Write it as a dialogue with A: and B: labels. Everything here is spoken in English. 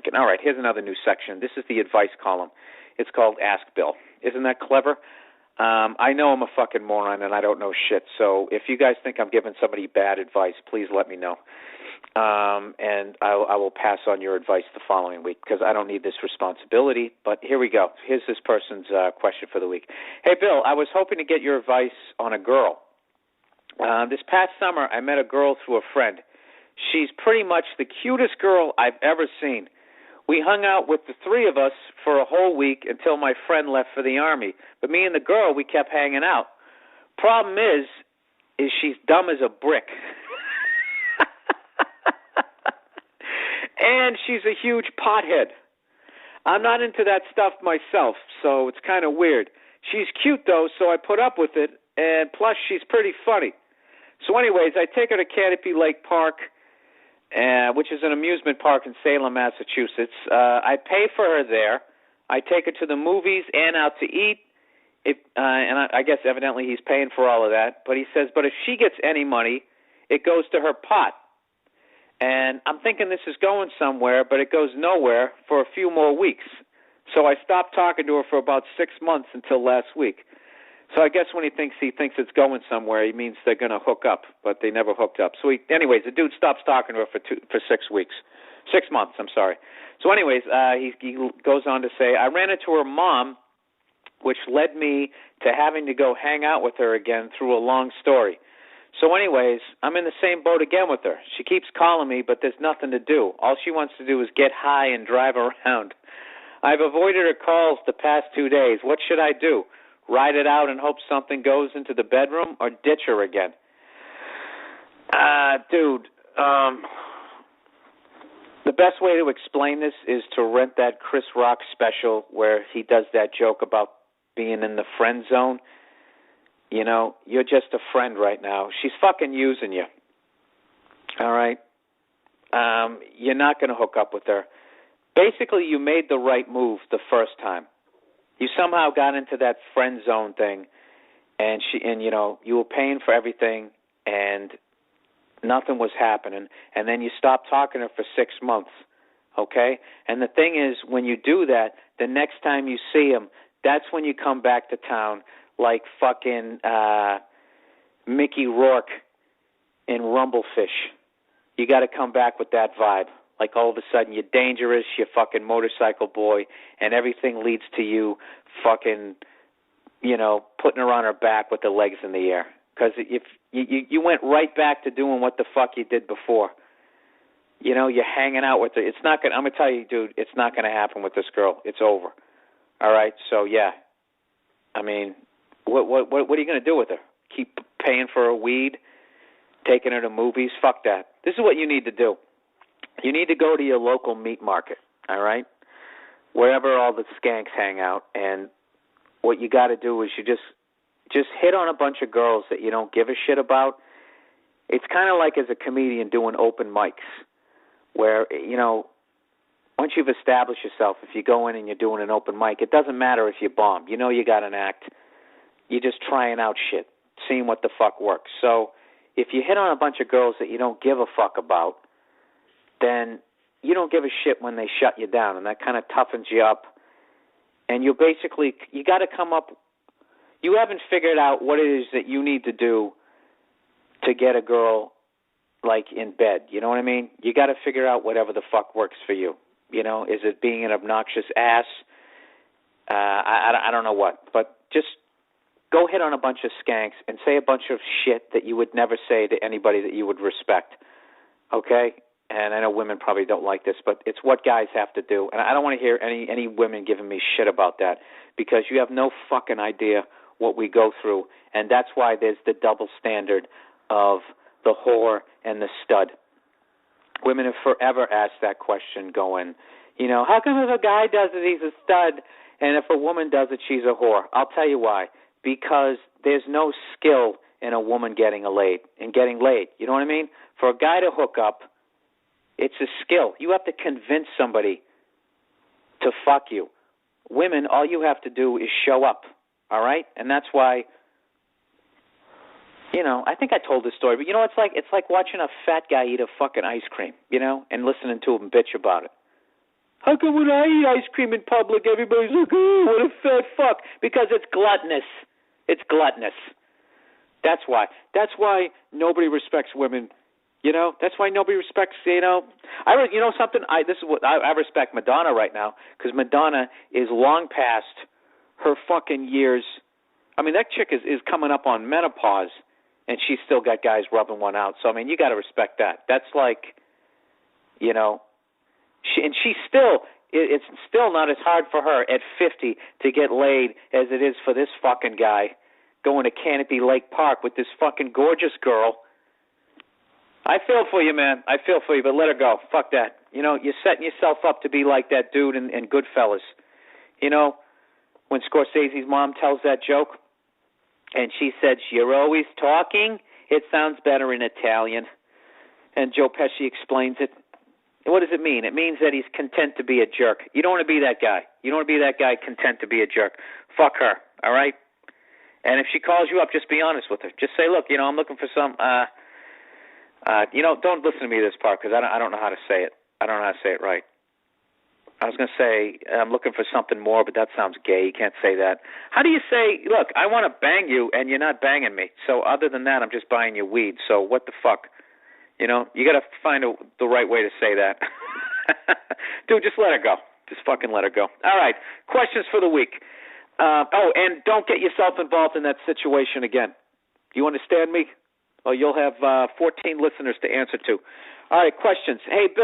A: thinking. All right, here's another new section. This is the advice column. It's called Ask Bill. Isn't that clever? I know I'm a fucking moron and I don't know shit, so if you guys think I'm giving somebody bad advice, please let me know. And I will pass on your advice the following week because I don't need this responsibility. But here we go. Here's this person's question for the week. Hey, Bill, I was hoping to get your advice on a girl. This past summer, I met a girl through a friend. She's pretty much the cutest girl I've ever seen. We hung out with the three of us for a whole week until my friend left for the Army. But me and the girl, we kept hanging out. Problem is she's dumb as a brick. And she's a huge pothead. I'm not into that stuff myself, so it's kind of weird. She's cute, though, so I put up with it, and plus she's pretty funny. So anyways, I take her to Canopy Lake Park, which is an amusement park in Salem, Massachusetts. I pay for her there. I take her to the movies and out to eat. I guess evidently he's paying for all of that. But he says, but if she gets any money, it goes to her pot. And I'm thinking this is going somewhere, but it goes nowhere for a few more weeks. So I stopped talking to her for about 6 months until last week. So I guess when he thinks it's going somewhere, he means they're going to hook up, but they never hooked up. So anyways, the dude stops talking to her for 6 weeks. 6 months, I'm sorry. So anyways, he goes on to say, I ran into her mom, which led me to having to go hang out with her again through a long story. So anyways, I'm in the same boat again with her. She keeps calling me, but there's nothing to do. All she wants to do is get high and drive around. I've avoided her calls the past 2 days. What should I do? Ride it out and hope something goes into the bedroom, or ditch her again? Dude, the best way to explain this is to rent that Chris Rock special where he does that joke about being in the friend zone. You know, you're just a friend right now. She's fucking using you. All right? You're not going to hook up with her. Basically, you made the right move the first time. You somehow got into that friend zone thing, and you were paying for everything, and nothing was happening, and then you stopped talking to her for 6 months, okay? And the thing is, when you do that, the next time you see him, that's when you come back to town like fucking Mickey Rourke in Rumblefish. You got to come back with that vibe. Like all of a sudden you're dangerous, you're fucking motorcycle boy, and everything leads to you fucking, putting her on her back with the legs in the air. Because if you went right back to doing what the fuck you did before. You're hanging out with her. It's not gonna. I'm gonna tell you, dude. It's not gonna happen with this girl. It's over. All right. So yeah. I mean, what are you gonna do with her? Keep paying for her weed, taking her to movies? Fuck that. This is what you need to do. You need to go to your local meat market. All right. Wherever all the skanks hang out, and what you got to do is you just hit on a bunch of girls that you don't give a shit about. It's kind of like as a comedian doing open mics where, once you've established yourself, if you go in and you're doing an open mic, it doesn't matter if you bomb. You got an act. You're just trying out shit, seeing what the fuck works. So if you hit on a bunch of girls that you don't give a fuck about, then you don't give a shit when they shut you down, and that kind of toughens you up. And you got to come up. You haven't figured out what it is that you need to do to get a girl, like, in bed. You know what I mean? You got to figure out whatever the fuck works for you. Is it being an obnoxious ass? I don't know what. But just go hit on a bunch of skanks and say a bunch of shit that you would never say to anybody that you would respect. Okay? And I know women probably don't like this, but it's what guys have to do. And I don't want to hear any women giving me shit about that, because you have no fucking idea what we go through. And that's why there's the double standard of the whore and the stud. Women have forever asked that question going, how come if a guy does it, he's a stud, and if a woman does it, she's a whore? I'll tell you why. Because there's no skill in a woman getting laid. You know what I mean? For a guy to hook up, it's a skill. You have to convince somebody to fuck you. Women, all you have to do is show up, all right? And that's why, I think I told this story, but it's like watching a fat guy eat a fucking ice cream, and listening to him bitch about it. How come when I eat ice cream in public, everybody's like, oh, what a fat fuck? Because it's gluttonous. It's gluttonous. That's why. That's why nobody respects women. You know, that's why nobody respects. You know, you know something. This is what I respect Madonna right now, because Madonna is long past her fucking years. I mean, that chick is coming up on menopause, and she's still got guys rubbing one out. So I mean, you got to respect that. That's like, you know, she's still. It's still not as hard for her at 50 to get laid as it is for this fucking guy going to Canopy Lake Park with this fucking gorgeous girl. I feel for you, man. I feel for you, but let her go. Fuck that. You know, you're setting yourself up to be like that dude in Goodfellas. You know, when Scorsese's mom tells that joke, and she said, "You're always talking. It sounds better in Italian." And Joe Pesci explains it. What does it mean? It means that he's content to be a jerk. You don't want to be that guy. You don't want to be that guy content to be a jerk. Fuck her, all right? And if she calls you up, just be honest with her. Just say, look, you know, I'm looking for some, you know, don't listen to me this part because I don't know how to say it. I don't know how to say it right. I was going to say I'm looking for something more, but that sounds gay. You can't say that. How do you say, look, I want to bang you, and you're not banging me. So other than that, I'm just buying you weed. So what the fuck? You know, you got to find the right way to say that. Dude, just let her go. Just fucking let her go. All right, questions for the week. And don't get yourself involved in that situation again. Do you understand me? Or you'll have 14 listeners to answer to. All right, questions. Hey, Bill.